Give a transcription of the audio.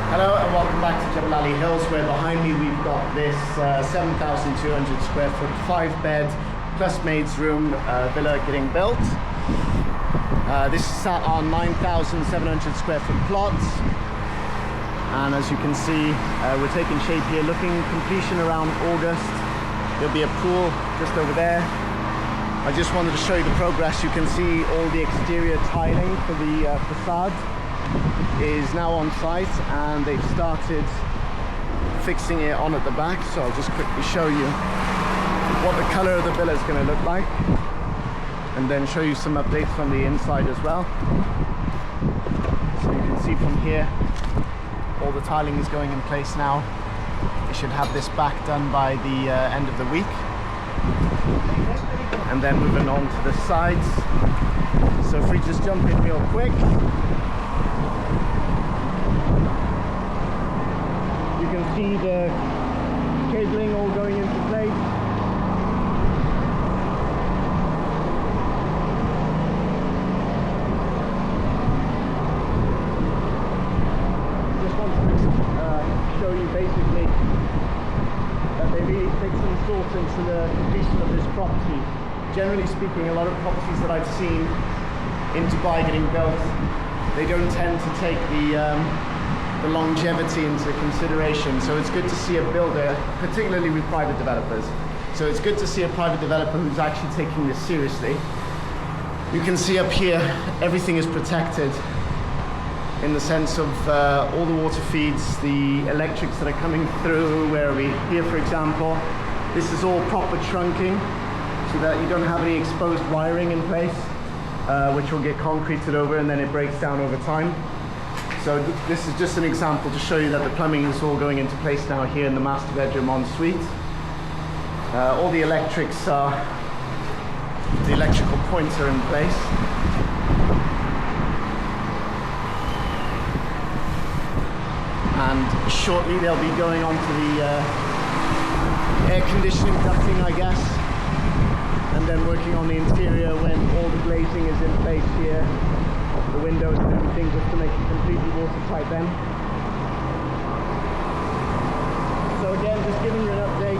Hello and welcome back to Jebel Ali Hills, where behind me we've got this 7,200 square foot 5-bed plus maid's room villa getting built. This is sat on 9,700 square foot plots, and as you can see we're taking shape here, looking completion around August. There'll be a pool just over there. I just wanted to show you the progress. You can see all the exterior tiling for the facade is now on site, and they've started fixing it on at the back. So I'll just quickly show you what the color of the villa is going to look like, and then show you some updates from the inside as well. So you can see from here all the tiling is going in place now. We should have this back done by the end of the week, and then moving on to the sides. So if we just jump in real quick, you can see the cabling all going into place. Just wanted to show you basically that they really take some thought into the completion of this property. Generally speaking, a lot of properties that I've seen in Dubai getting built, they don't tend to take the longevity into consideration. So it's good to see a builder, particularly with private developers. So it's good to see a private developer who's actually taking this seriously. You can see up here, everything is protected in the sense of all the water feeds, the electrics that are coming through. Where are we? Here, for example, this is all proper trunking, so that you don't have any exposed wiring in place, which will get concreted over and then it breaks down over time. So this is just an example to show you that the plumbing is all going into place now here in the master bedroom ensuite. All the electrics are, the electrical points are in place. And shortly they'll be going on to the air conditioning ducting, I guess, and then working on the interior when all the glazing is in place here, the windows and everything, just to make it completely watertight then. So again, just giving you an update.